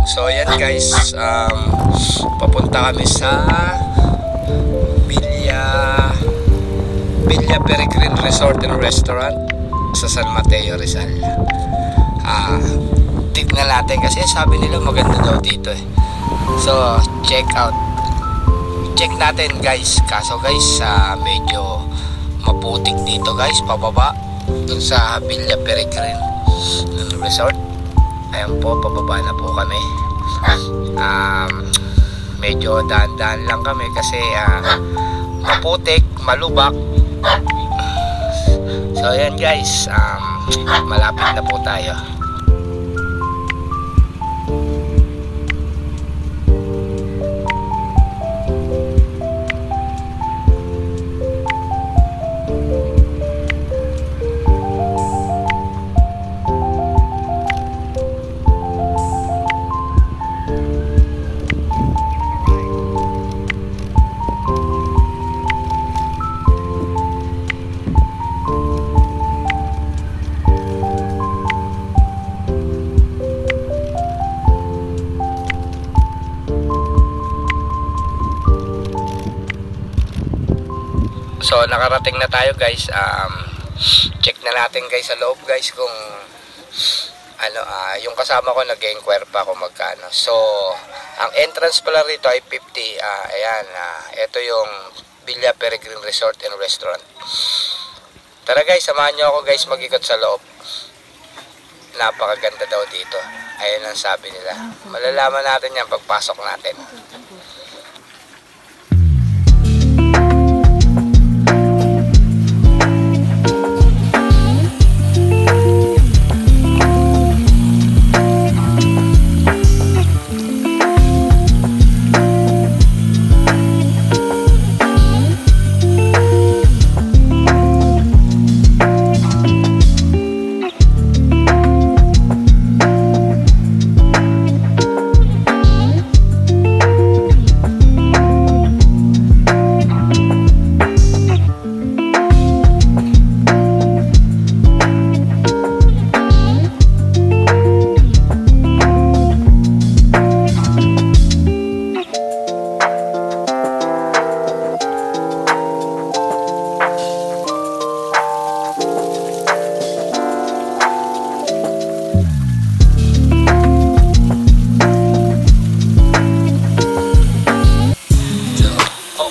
So ayan guys, papunta kami sa Villa Peregrine Resort and Restaurant sa San Mateo, Rizal. Tignan natin kasi sabi nila maganda daw dito eh. So check natin guys. Kaso guys, medyo maputik dito guys, pababa dun sa Villa Peregrine Resort. Ayan po, pababa na po kami. Medyo daan-daan lang kami kasi maputik, malubak. So ayan guys, malapit na po tayo. So nakarating na tayo guys. Check na natin guys sa loob guys kung ano, yung kasama ko nag-inquire pa kung magkano. So ang entrance pala rito ay 50. Ayan, ito yung Villa Peregrine Resort and Restaurant. Tara guys, samahan nyo ako guys mag-ikot sa loob. Napakaganda daw dito. Ayan ang sabi nila. Malalaman natin yan pagpasok natin.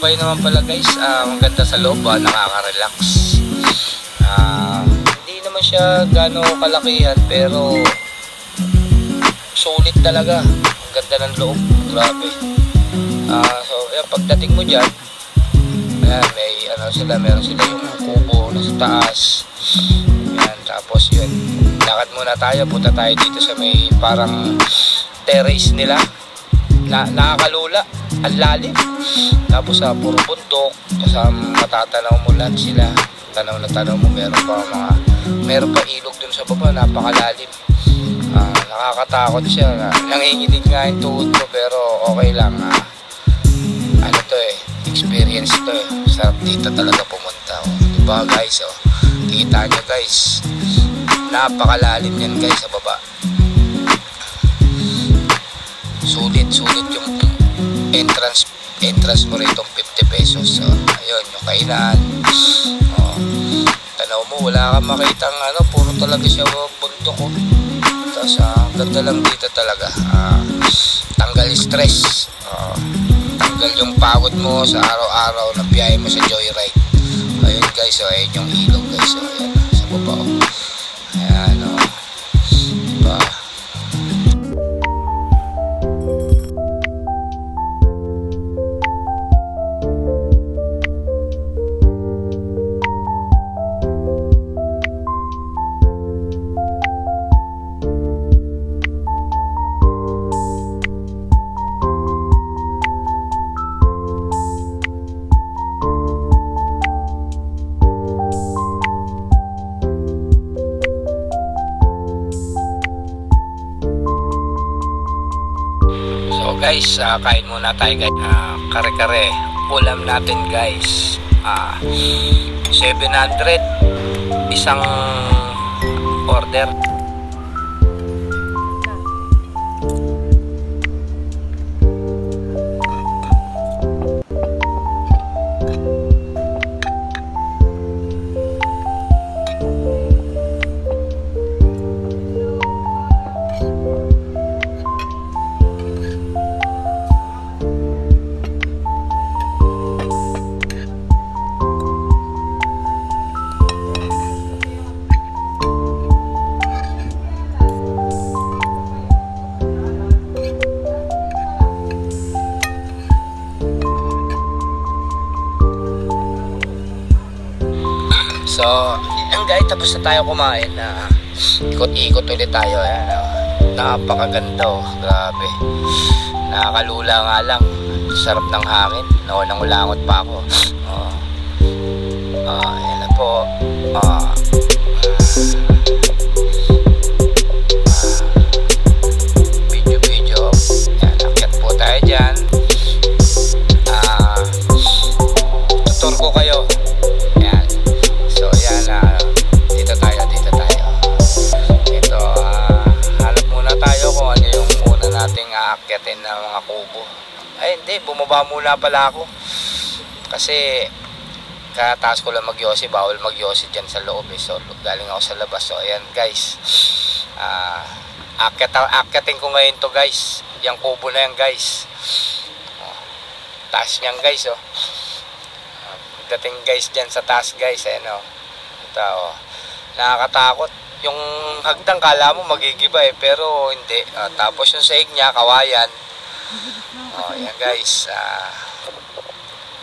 Okay naman pala guys, maganda sa loob, nakaka-relax. Hindi naman siya gano'ng kalakihan pero sulit talaga. Ang ganda ng loob, grabe. So ayan, pagdating mo dyan, ayan, may meron sila yung kubo na sa taas. Ayan, tapos yun, lakad muna tayo, punta tayo dito sa may parang terrace nila. Nakakalula, ang lalim. Tapos puro bundok, tapos matatanaw mo lahat sila. Tanaw na tanaw mo, meron pa ilog dun sa baba, napakalalim. Nakakatakot siya, nanginginig nga yung tuhod ko pero okay lang. Ano to eh, experience to eh. Sarap dito talaga pumunta. Diba guys, kita nyo guys, napakalalim yan guys sa baba. Sulit yung entrance mo rito 50 pesos. So ayun, yung kainan. Tanaw mo, wala kang makitang puro talaga siya bundok. Tapos ganda lang dito talaga. Tanggal stress. Tanggal yung pagod mo sa araw-araw na biyahe mo sa joyride. Ayun guys, ayun yung ilog guys. Ayan, sa baba. Ayan, diba? Guys, kain muna tayo guys. Kare-kare ulam natin guys. 700 isang order. So, yan guys, tapos na tayo kumain. Ikot-ikot ulit tayo. Ayan, napakaganda oh. Grabe. Nakakalula nga lang. Sarap ng hangin. Nawalang-ulangot pa ako. Ayan na po. Video. Ayan, akyat po tayo dyan. Tutor ko kayo. Ayan. So, ayan. Dito tayo. Ito, hanap muna tayo kung ano yung una nating aakyatin na mga kubo. Ay, hindi. Bumaba muna pala ako. Kasi, kataas ko lang magyosi. Bawal magyosi dyan sa loob eh. So, galing ako sa labas. So, ayan guys. Akyatin ko ngayon to guys. Yung kubo na yan guys. Taas niyan guys oh. Dating guys dyan sa taas guys. Ayan oh. Ito oh. Nakakatakot. Yung hagdang kala mo magigiba eh. Pero hindi. Tapos yung saig niya, kawayan. Ayan guys.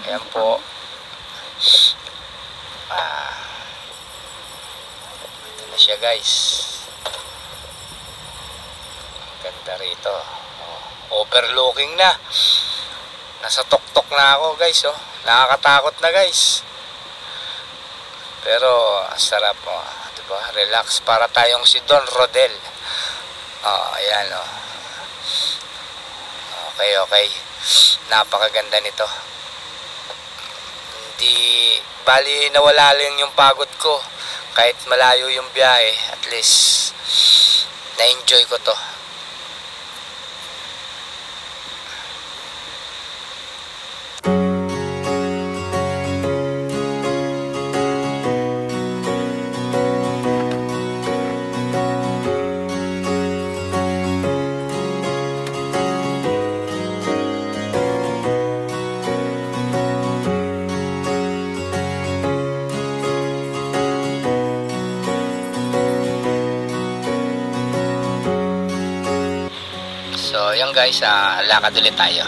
Ayan po. Ito na siya guys. Ganda rito. Overlooking na. Nasa tuktok na ako guys oh. Nakakatakot na guys. Pero sarap oh. Diba? Relax. Para tayong si Don Rodel. Ayan oh. Okay. Napakaganda nito. Hindi bali nawala lang yung pagod ko. Kahit malayo yung biyahe, at least na-enjoy ko to. So, yan guys, lakad ulit tayo.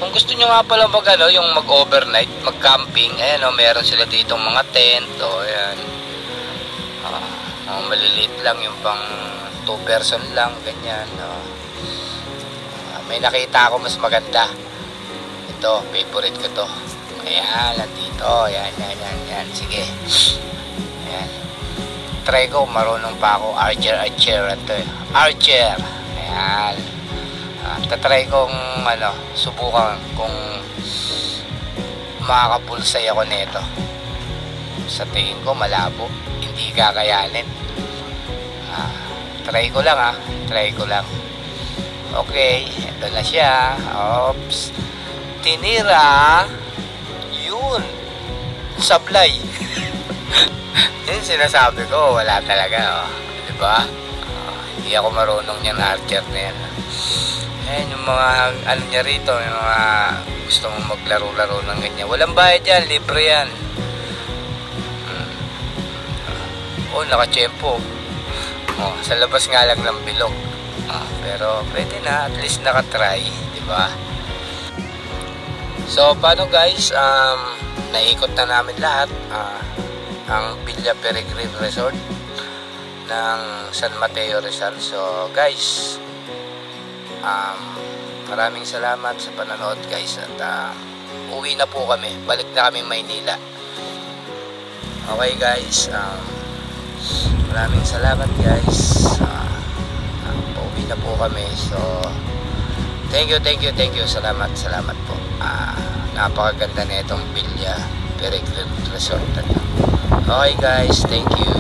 Kung gusto nyo nga pala yung mag-overnight, mag-camping, ayan o, meron sila ditong mga tent, o, ayan. Maliliit lang, yung pang 2 person lang, ganyan, o. May nakita ako mas maganda. Ito, favorite ko to. Ayan, nandito, ayan. Sige. Ayan. Try ko, marunong pa ako, Archer, ito eh. Archer. Ayan. Tatry kong subukan kung makakapulsay ako nito. Sa tingin ko malabo, hindi kakayanin. Try ko lang. Okay, ito na siya. Oops. Tinira. Yun. Sablay. Yun sinasabi ko, wala talaga oh. Diba? Hindi ako marunong yan, archer na yan. Ayan yung mga niya rito, yung mga gusto mong maglaro-laro ng ganyan. Walang bayad yan, libre yan. Nakachempo. Sa labas nga lang ng bilog. Pero pwede na, at least nakatry, diba? So paano guys, naikot na namin lahat ang Villa Peregrine Resort ng San Mateo Rizal. So guys, maraming salamat sa panonood guys, at uwi na po kami, balik na kami Maynila. Okay guys, maraming salamat guys. Uwi na po kami. So thank you, salamat po. Napakaganda na itong Villa Peregrine Resort. Okay guys, thank you.